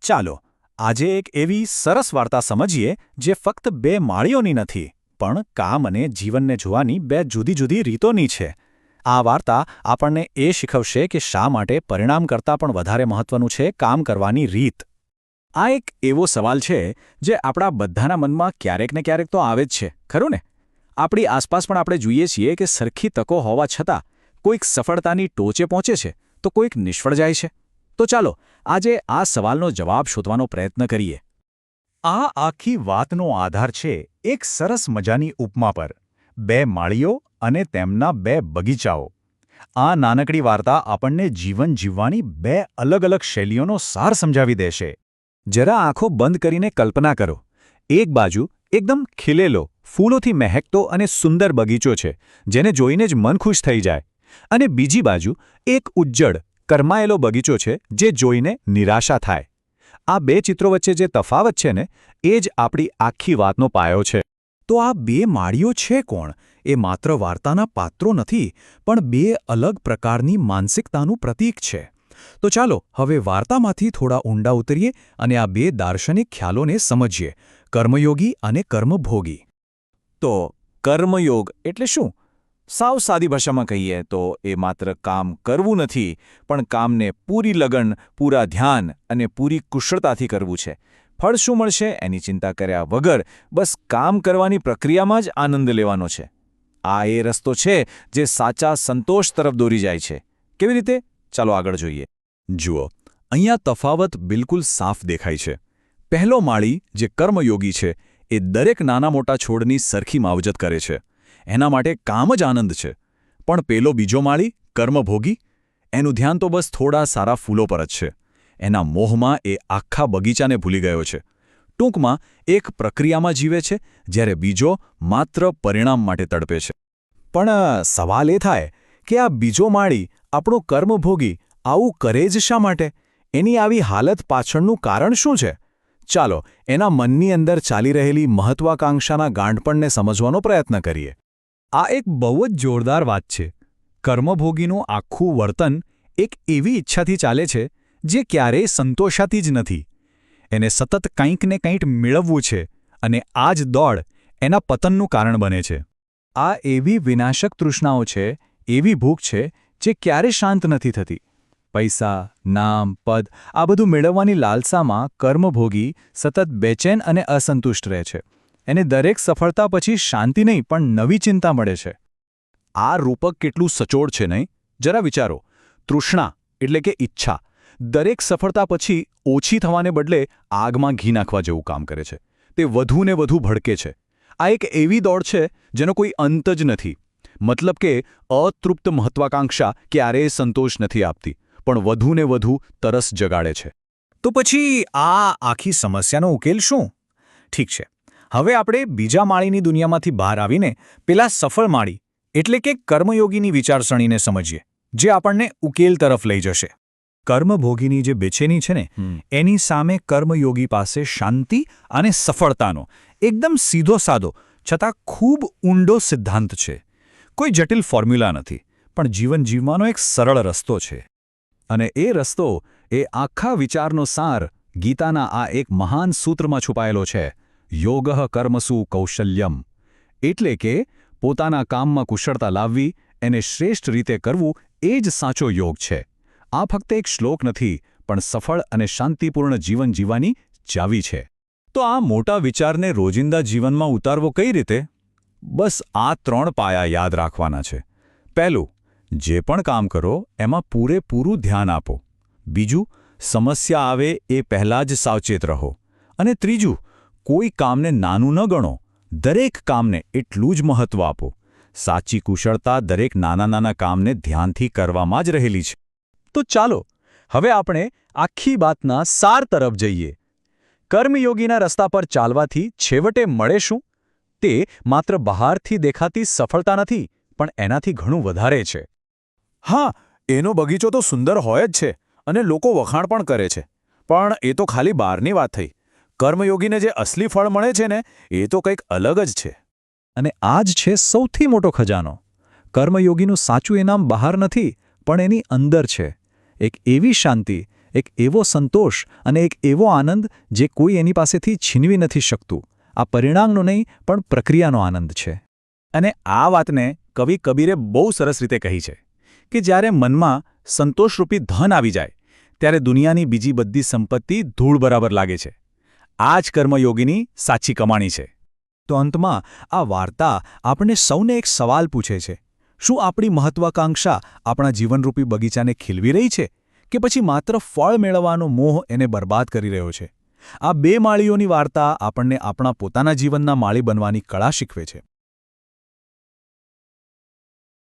ચાલો આજે એક એવી સરસ વાર્તા સમજીએ જે ફક્ત બે માળીઓની નથી પણ કામ અને જીવનને જોવાની બે જુદી જુદી રીતોની છે. આ વાર્તા આપણને એ શીખવશે કે શા માટે પરિણામ કરતાં પણ વધારે મહત્વનું છે કામ કરવાની રીત. આ એક એવો સવાલ છે જે આપણા બધાના મનમાં ક્યારેક ને ક્યારેક તો આવે જ છે, ખરું ને? આપણી આસપાસ પણ આપણે જોઈએ છીએ કે સરખી તકો હોવા છતાં કોઈક સફળતાની ટોચે પહોંચે છે તો કોઈક નિષ્ફળ જાય છે. તો ચાલો આજે આ સવાલનો જવાબ શોધવાનો પ્રયત્ન કરીએ. આ આખી વાતનો આધાર છે એક સરસ મજાની ઉપમા પર, બે માળીઓ અને તેમના બે બગીચાઓ. આ નાનકડી વાર્તા આપણને જીવન જીવવાની બે અલગ અલગ શૈલીઓનો સાર સમજાવી દેશે. જરા આંખો બંધ કરીને કલ્પના કરો. એક બાજુ એકદમ ખીલેલો, ફૂલોથી મહેકતો અને સુંદર બગીચો છે જેને જોઈને જ મન ખુશ થઈ જાય, અને બીજી બાજુ એક ઉજ્જડ કરમાયેલો બગીચો છે જે જોઈને નિરાશા થાય. આ બે ચિત્રો વચ્ચે જે તફાવત છે ને, એ જ આપણી આખી વાતનો પાયો છે. તો આ બે માળીઓ છે કોણ? એ માત્ર વાર્તાના પાત્રો નથી, પણ બે અલગ પ્રકારની માનસિકતાનું પ્રતીક છે. તો ચાલો હવે વાર્તામાંથી થોડા ઊંડા ઉતરીએ અને આ બે દાર્શનિક ખ્યાલોને સમજીએ, કર્મયોગી અને કર્મભોગી. તો કર્મયોગ એટલે શું? સાવ સાદી ભાષામાં કહીએ તો એ માત્ર કામ કરવું નથી, પણ કામને પૂરી લગન, પૂરા ધ્યાન અને પૂરી કુશળતાથી કરવું છે. ફળ શું મળશે એની ચિંતા કર્યા વગર બસ કામ કરવાની પ્રક્રિયામાં જ આનંદ લેવાનો છે. આ એ રસ્તો છે જે સાચા સંતોષ તરફ દોરી જાય છે. કેવી રીતે? ચાલો આગળ જોઈએ. જુઓ, અહીંયા તફાવત બિલકુલ સાફ દેખાય છે. પહેલો માળી જે કર્મયોગી છે એ દરેક નાના મોટા છોડની સરખી માવજત કરે છે. એના માટે કામ જ આનંદ છે. પણ પેલો બીજો માળી કર્મભોગી, એનું ધ્યાન તો બસ થોડા સારા ફૂલો પર જ છે. એના મોહમાં એ આખા બગીચાને ભૂલી ગયો છે. ટૂંકમાં એક પ્રક્રિયામાં જીવે છે, જ્યારે બીજો માત્ર પરિણામ માટે તડપે છે. પણ સવાલ એ થાય કે આ બીજો માળી, આપણો કર્મભોગી, આવું કરે જ શા માટે? એની આવી હાલત પાછળનું કારણ શું છે? ચાલો એના મનની અંદર ચાલી રહેલી મહત્વાકાંક્ષાના ગાંઠપણને સમજવાનો પ્રયત્ન કરીએ. આ એક બહુ જ જોરદાર વાત છે. કર્મભોગીનું આખું વર્તન એક એવી ઈચ્છાથી ચાલે છે જે ક્યારેય સંતોષાતી જ નથી. એને સતત કંઈક ને કંઈક મેળવવું છે, અને આ જ દોડ એના પતનનું કારણ બને છે. આ એવી વિનાશક તૃષ્ણાઓ છે, એવી ભૂખ છે જે ક્યારે શાંત નથી થતી. પૈસા, નામ, પદ આ બધું મેળવવાની લાલસામાં કર્મભોગી સતત બેચેન અને અસંતુષ્ટ રહે છે. એને દરેક સફળતા પછી શાંતિ નહીં પણ નવી ચિંતા મળે છે. આ રૂપક કેટલું સચોટ છે નહીં? જરા વિચારો. તૃષ્ણા એટલે કે ઈચ્છા દરેક સફળતા પછી ઓછી થવાને બદલે આગમાં ઘી નાખવા જેવું કામ કરે છે. તે વધુ ને વધુ ભડકે છે. આ એક એવી દોડ છે જેનો કોઈ અંત જ નથી. મતલબ કે અતૃપ્ત મહત્વાકાંક્ષા ક્યારેય સંતોષ નથી આપતી, પણ વધુ ને વધુ તરસ જગાડે છે. તો પછી આ આખી સમસ્યાનો ઉકેલ શું? ઠીક છે, હવે આપણે બીજા માળીની દુનિયામાંથી બહાર આવીને પેલા સફળ માળી એટલે કે કર્મયોગીની વિચારસરણીને સમજીએ, જે આપણને ઉકેલ તરફ લઈ જશે. કર્મભોગીની જે બેચેની છે ને, એની સામે કર્મયોગી પાસે શાંતિ અને સફળતાનો એકદમ સીધો સાદો છતાં ખૂબ ઊંડો સિદ્ધાંત છે. કોઈ જટિલ ફોર્મ્યુલા નથી, પણ જીવન જીવવાનો એક સરળ રસ્તો છે. અને એ રસ્તો, એ આખા વિચારનો સાર ગીતાના આ એક મહાન સૂત્રમાં છુપાયેલો છે: યોગઃ કર્મસુ કૌશલ્યમ. એટલે કે પોતાના કામમાં કુશળતા લાવવી, એને શ્રેષ્ઠ રીતે કરવું, એ જ સાચો યોગ છે. આ ફક્ત એક શ્લોક નથી, પણ સફળ અને શાંતિપૂર્ણ જીવન જીવવાની ચાવી છે. તો આ મોટા વિચારને રોજિંદા જીવનમાં ઉતારવો કઈ રીતે? બસ આ 3 પાયા યાદ રાખવાના છે. પહેલું, જે પણ કામ કરો એમાં પૂરેપૂરું ધ્યાન આપો. બીજું, સમસ્યા આવે એ પહેલાં જ સાવચેત રહો. અને ત્રીજું, કોઈ કામને નાનું ન ગણો. દરેક કામને એટલું જ મહત્વ આપો. સાચી કુશળતા દરેક નાના નાના કામને ધ્યાનથી કરવામાં જ રહેલી છે. તો ચાલો હવે આપણે આખી વાતના સાર તરફ જઈએ. કર્મયોગીના રસ્તા પર ચાલવાથી છેવટે મળે શું? તે માત્ર બહારથી દેખાતી સફળતા નથી, પણ એનાથી ઘણું વધારે છે. હા, એનો બગીચો તો સુંદર હોય જ છે અને લોકો વખાણ પણ કરે છે, પણ એ તો ખાલી બહારની વાત થઈ. કર્મયોગીને જે અસલી ફળ મળે છે ને, એ તો કંઈક અલગ જ છે. અને આ જ છે સૌથી મોટો ખજાનો. કર્મયોગીનું સાચું ઇનામ બહાર નથી, પણ એની અંદર છે. એક એવી શાંતિ, એક એવો સંતોષ અને એક એવો આનંદ જે કોઈ એની પાસેથી છીનવી નથી શકતું. આ પરિણામનો નહીં પણ પ્રક્રિયાનો આનંદ છે. અને આ વાતને કવિ કબીરે બહુ સરસ રીતે કહી છે કે જ્યારે મનમાં સંતોષરૂપી ધન આવી જાય ત્યારે દુનિયાની બીજી બધી સંપત્તિ ધૂળ બરાબર લાગે છે. આ જ કર્મયોગીની સાચી કમાણી છે. તો અંતમાં આ વાર્તા આપણને સૌને એક સવાલ પૂછે છે. શું આપણી મહત્વાકાંક્ષા આપણા જીવનરૂપી બગીચાને ખીલવી રહી છે કે પછી માત્ર ફળ મેળવવાનો મોહ એને બરબાદ કરી રહ્યો છે? આ બે માળીઓની વાર્તા આપણને આપણા પોતાના જીવનના માળી બનવાની કળા શીખવે છે.